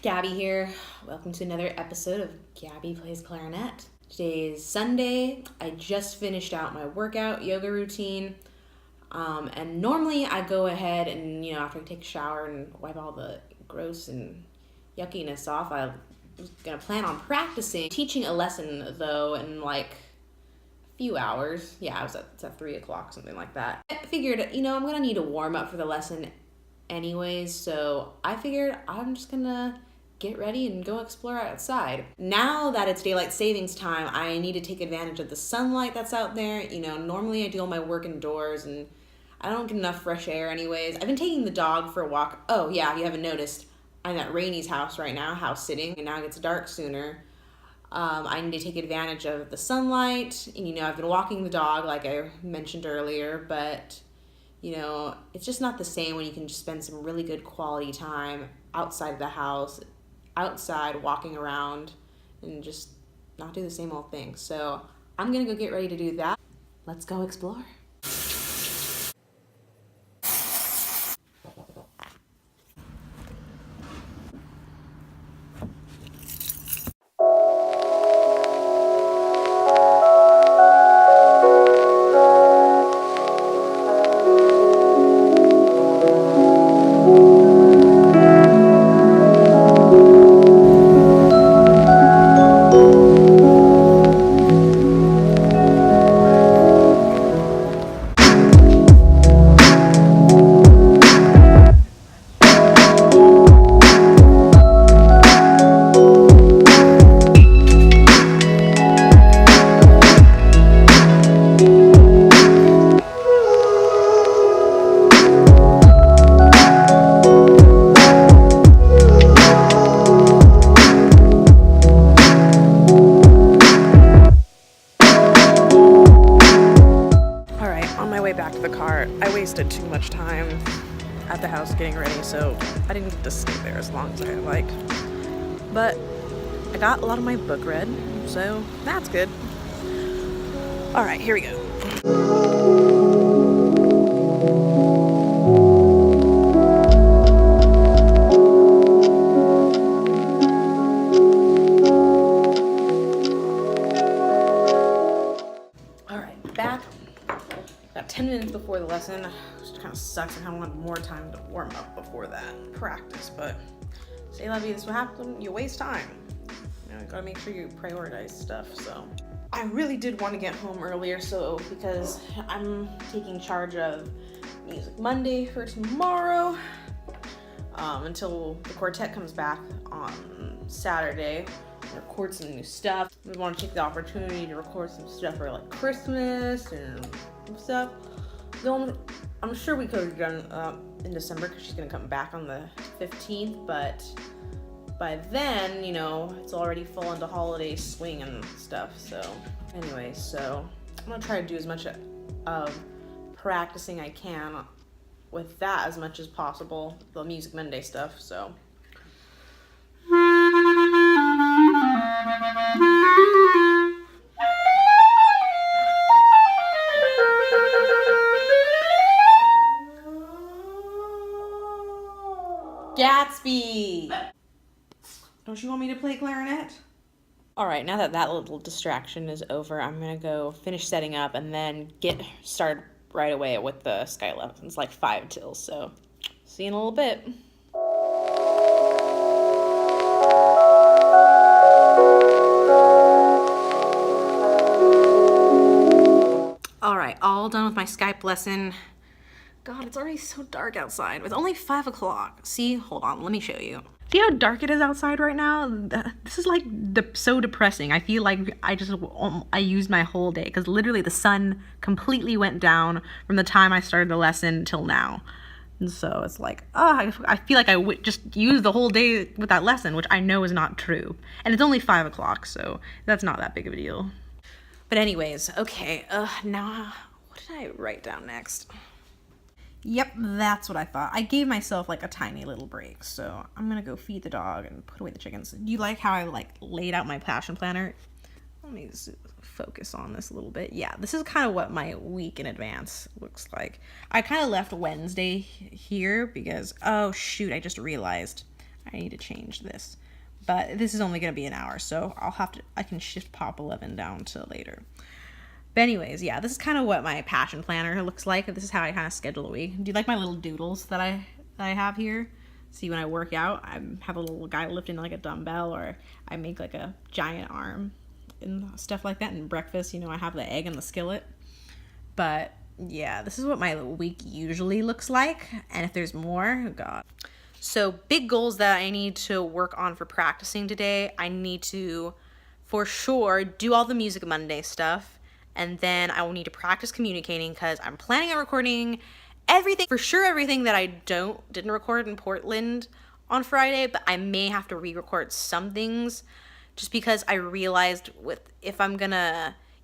Gabby here. Welcome to another episode of Gabby Plays Clarinet. Today is Sunday. I just finished out my workout yoga routine. And normally I go ahead and, after I take a shower and wipe all the gross and yuckiness off, I was going to plan on practicing. Teaching a lesson, though, in like a few hours. Yeah, it's at 3 o'clock, something like that. I figured, I'm going to need to warm up for the lesson anyways, so I figured I'm just going to get ready and go explore outside. Now that it's daylight savings time, I need to take advantage of the sunlight that's out there. Normally I do all my work indoors and I don't get enough fresh air anyways. I've been taking the dog for a walk. Oh yeah, if you haven't noticed, I'm at Rainy's house right now, house sitting, and now it gets dark sooner. I need to take advantage of the sunlight, and I've been walking the dog like I mentioned earlier, but it's just not the same when you can just spend some really good quality time outside of the house, outside walking around, and just not do the same old thing. So I'm gonna go get ready to do that. Let's go explore. I wasted too much time at the house getting ready, so I didn't get to stay there as long as I liked. But I got a lot of my book read, so that's good. All right, here we go. All right, back. About 10 minutes before the lesson, which kind of sucks. I kind of wanted more time to warm up before that practice, but say la vie, this is what happens. You waste time. You gotta make sure you prioritize stuff. So I really did want to get home earlier, so because I'm taking charge of Music Monday for tomorrow, until the quartet comes back on Saturday. Record some new stuff. We want to take the opportunity to record some stuff for like Christmas and stuff. Though I'm sure we could have done in December because she's gonna come back on the 15th, but by then, it's already full into holiday swing and stuff. So anyway, so I'm gonna try to do as much of practicing I can with that as much as possible, the Music Monday stuff. So Gatsby! Don't you want me to play clarinet? All right, now that that little distraction is over, I'm gonna go finish setting up and then get started right away with the sky lessons, like 5 till. So see you in a little bit. All right, all done with my Skype lesson. God, it's already so dark outside. It's only 5 o'clock. See, hold on, let me show you. See how dark it is outside right now? This is like so depressing. I feel like I used my whole day because literally the sun completely went down from the time I started the lesson till now. And so it's like, I feel like I just used the whole day with that lesson, which I know is not true. And it's only 5 o'clock, so that's not that big of a deal. But anyways, okay, now what did I write down next? Yep, that's what I thought. I gave myself like a tiny little break, so I'm gonna go feed the dog and put away the chickens. Do you like how I laid out my passion planner? Let me just focus on this a little bit. Yeah, this is kind of what my week in advance looks like. I kind of left Wednesday here because, oh shoot, I just realized I need to change this. But this is only going to be an hour, so I can shift Pop 11 down to later. But anyways, yeah, this is kind of what my passion planner looks like. This is how I kind of schedule a week. Do you like my little doodles that I have here? See, when I work out, I have a little guy lifting like a dumbbell, or I make like a giant arm and stuff like that. And breakfast, you know, I have the egg in the skillet. But yeah, this is what my week usually looks like. And if there's more, oh God. So big goals that I need to work on for practicing today. I need to, for sure, do all the Music Monday stuff. And then I will need to practice communicating because I'm planning on recording everything, for sure everything that I didn't record in Portland on Friday, but I may have to re-record some things just because I realized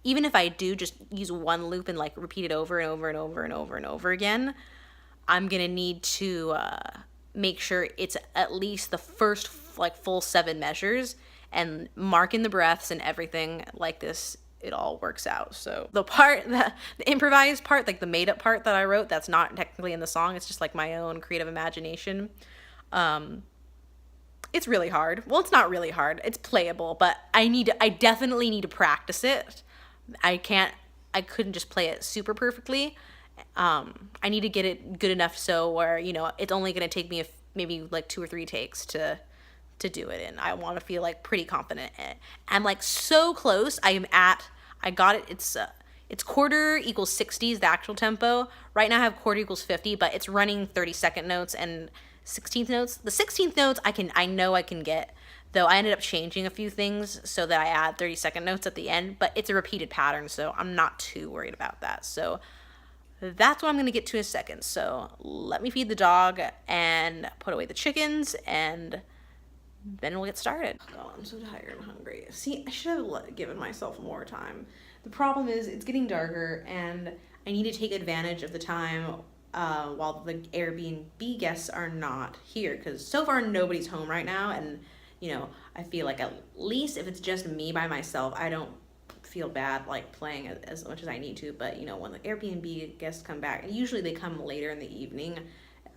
even if I do just use one loop and like repeat it over and over and over and over and over again, I'm gonna need to make sure it's at least the first like full 7 measures and mark in the breaths and everything like this. It all works out. So the improvised part, like the made up part that I wrote, that's not technically in the song. It's just like my own creative imagination. It's really hard. Well, it's not really hard. It's playable, but I definitely need to practice it. I couldn't just play it super perfectly. I need to get it good enough so where, you know, it's only going to take me maybe like 2 or 3 takes to do it in. I want to feel like pretty confident in it. I'm like so close. I got it. It's quarter equals 60 is the actual tempo. Right now I have quarter equals 50, but it's running 32nd notes and 16th notes. The 16th notes I know I can get, though I ended up changing a few things so that I add 32nd notes at the end, but it's a repeated pattern, so I'm not too worried about that. So that's what I'm going to get to in a second. So let me feed the dog and put away the chickens, and then we'll get started. Oh, I'm so tired and hungry. See, I should have given myself more time. The problem is it's getting darker and I need to take advantage of the time while the Airbnb guests are not here, because so far nobody's home right now, and you know, I feel like at least if it's just me by myself, I don't feel bad like playing as much as I need to. But you know, when the Airbnb guests come back, and usually they come later in the evening,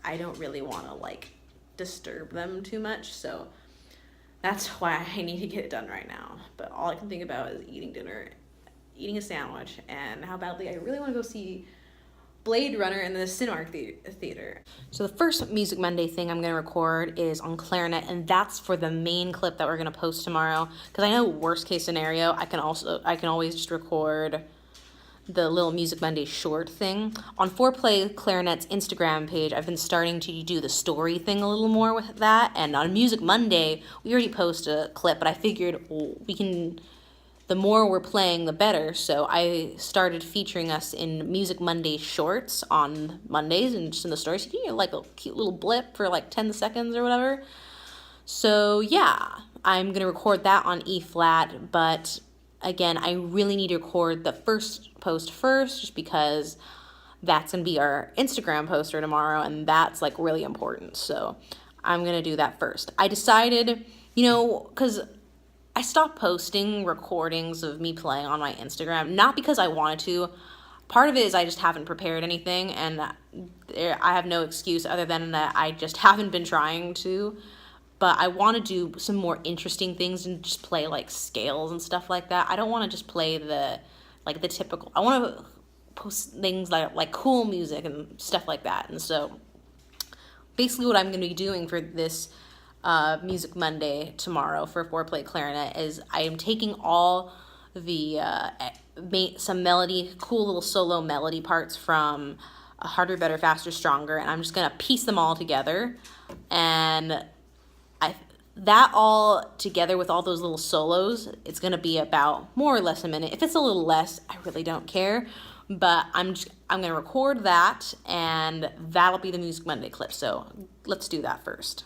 I don't really want to like disturb them too much, so that's why I need to get it done right now. But all I can think about is eating dinner, eating a sandwich, and how badly I really want to go see Blade Runner in the Cinemark theater. So the first Music Monday thing I'm going to record is on clarinet, and that's for the main clip that we're going to post tomorrow. Because I know worst case scenario, I can always just record the little Music Monday short thing. On Foreplay Clarinet's Instagram page, I've been starting to do the story thing a little more with that. And on Music Monday, we already posted a clip, but I figured the more we're playing, the better. So I started featuring us in Music Monday shorts on Mondays and just in the stories. You know, like a cute little blip for like 10 seconds or whatever. So yeah, I'm going to record that on E flat, but again, I really need to record the first post first, just because that's going to be our Instagram poster tomorrow, and that's like really important. So I'm going to do that first. I decided, you know, because I stopped posting recordings of me playing on my Instagram, not because I wanted to. Part of it is I just haven't prepared anything, and I have no excuse other than that I just haven't been trying to. But I want to do some more interesting things and just play like scales and stuff like that. I don't want to just play the typical. I want to post things like cool music and stuff like that. And so basically what I'm going to be doing for this Music Monday tomorrow for Foreplay Clarinet is I am taking all the some cool little solo melody parts from Harder, Better, Faster, Stronger, and I'm just going to piece them all together. And that all together with all those little solos, it's going to be about more or less a minute. If it's a little less, I really don't care. But I'm going to record that, and that'll be the Music Monday clip. So let's do that first.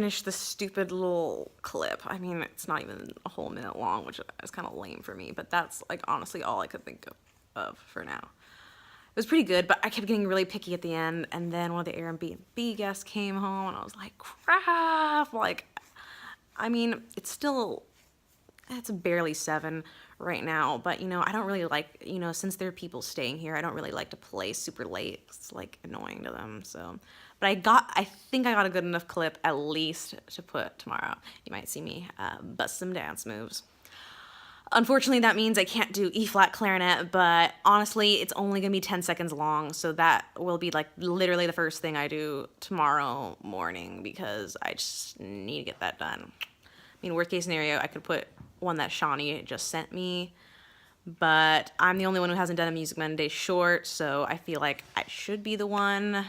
finish this stupid little clip. I mean, it's not even a whole minute long, which is kind of lame for me, but that's like honestly all I could think of for now. It was pretty good, but I kept getting really picky at the end, and then one of the Airbnb guests came home, and I was like, crap, like, I mean, it's barely 7 right now, but, you know, I don't really like, you know, since there are people staying here, I don't really like to play super late. It's, like, annoying to them, so. But I think I got a good enough clip, at least, to put tomorrow. You might see me bust some dance moves. Unfortunately, that means I can't do E-flat clarinet, but honestly, it's only going to be 10 seconds long, so that will be, like, literally the first thing I do tomorrow morning, because I just need to get that done. I mean, worst case scenario, I could put one that Shawnee just sent me, but I'm the only one who hasn't done a Music Monday short, so I feel like I should be the one.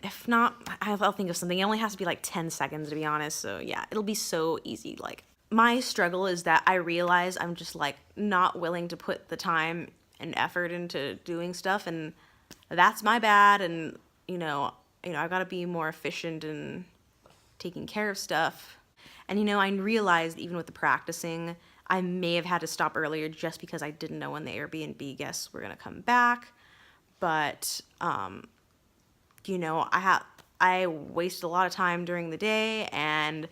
If not, I'll think of something. It only has to be like 10 seconds, to be honest, so yeah, it'll be so easy. Like, my struggle is that I realize I'm just, like, not willing to put the time and effort into doing stuff, and that's my bad, and, you know, I've got to be more efficient in taking care of stuff. And, you know, I realized even with the practicing, I may have had to stop earlier just because I didn't know when the Airbnb guests were going to come back. But, you know, I wasted a lot of time during the day, and,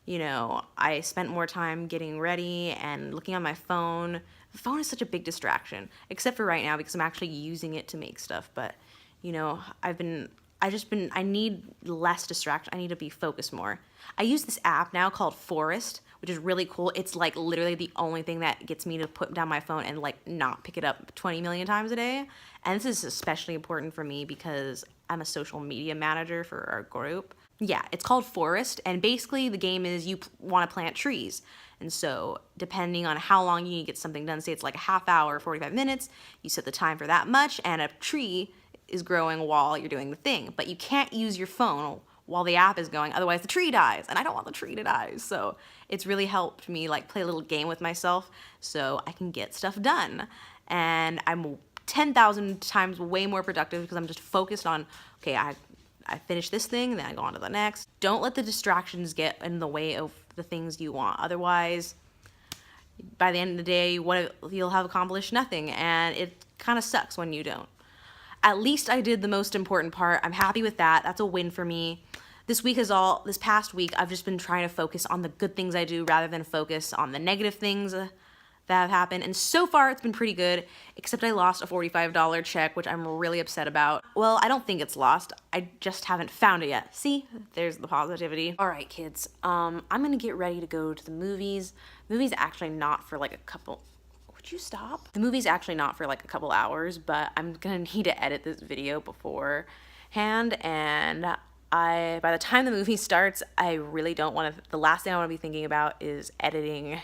you know, I spent more time getting ready and looking on my phone. The phone is such a big distraction, except for right now because I'm actually using it to make stuff. But, you know, I need less distraction. I need to be focused more. I use this app now called Forest, which is really cool. It's, like, literally the only thing that gets me to put down my phone and, like, not pick it up 20 million times a day. And this is especially important for me because I'm a social media manager for our group. Yeah, it's called Forest, and basically the game is you want to plant trees. And so depending on how long you need to get something done, say it's like a half hour, 45 minutes, you set the time for that much, and a tree is growing while you're doing the thing. But you can't use your phone while the app is going, otherwise the tree dies, and I don't want the tree to die. So it's really helped me, like, play a little game with myself so I can get stuff done. And I'm 10,000 times way more productive because I'm just focused on, okay, I finish this thing, then I go on to the next. Don't let the distractions get in the way of the things you want. Otherwise, by the end of the day, you'll have accomplished nothing, and it kind of sucks when you don't. At least I did the most important part. I'm happy with that. That's a win for me. This past week, I've just been trying to focus on the good things I do rather than focus on the negative things that have happened. And so far, it's been pretty good, except I lost a $45 check, which I'm really upset about. Well, I don't think it's lost. I just haven't found it yet. See? There's the positivity. All right, kids. I'm going to get ready to go to the movies. The movie's actually not for like a couple... Would you stop? The movie's actually not for like a couple hours, but I'm going to need to edit this video beforehand, and by the time the movie starts, I really don't want to... The last thing I want to be thinking about is editing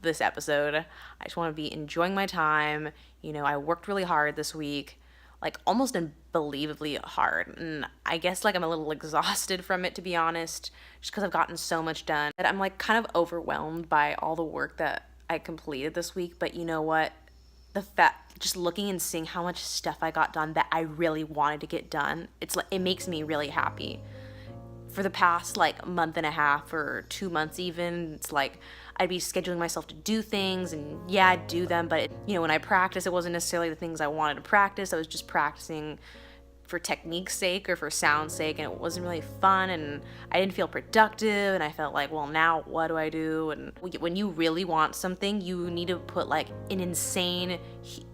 this episode. I just want to be enjoying my time. You know, I worked really hard this week, like almost unbelievably hard, and I guess like I'm a little exhausted from it, to be honest, just because I've gotten so much done that I'm like kind of overwhelmed by all the work that I completed this week. But you know what? Just looking and seeing how much stuff I got done that I really wanted to get done, it makes me really happy. For the past like month and a half or 2 months even, it's like I'd be scheduling myself to do things, and yeah, I'd do them, but you know, when I practice, it wasn't necessarily the things I wanted to practice. I was just practicing for technique's sake or for sound's sake, and it wasn't really fun, and I didn't feel productive, and I felt like, well, now what do I do? And when you really want something, you need to put like an insane,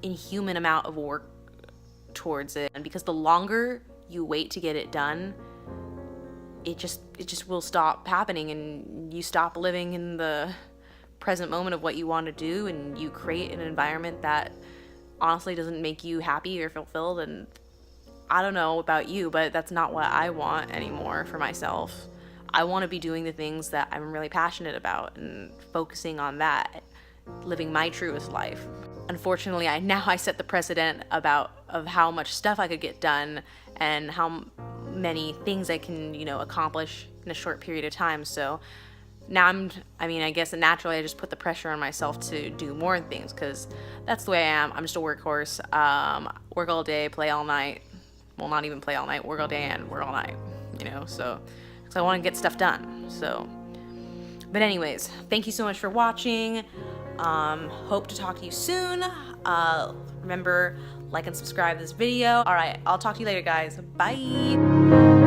inhuman amount of work towards it, and because the longer you wait to get it done, it just will stop happening, and you stop living in the present moment of what you want to do, and you create an environment that honestly doesn't make you happy or fulfilled. And I don't know about you, but that's not what I want anymore for myself. I want to be doing the things that I'm really passionate about and focusing on that, living my truest life. Unfortunately, I set the precedent of how much stuff I could get done and how many things I can, accomplish in a short period of time. So now I guess naturally I just put the pressure on myself to do more things, because that's the way I am. I'm just a workhorse. Work all day, play all night. Well, not even play all night, work all day and work all night, so because I want to get stuff done. So, but anyways, thank you so much for watching. Hope to talk to you soon. Remember, like and subscribe to this video. All right, I'll talk to you later, guys. Bye.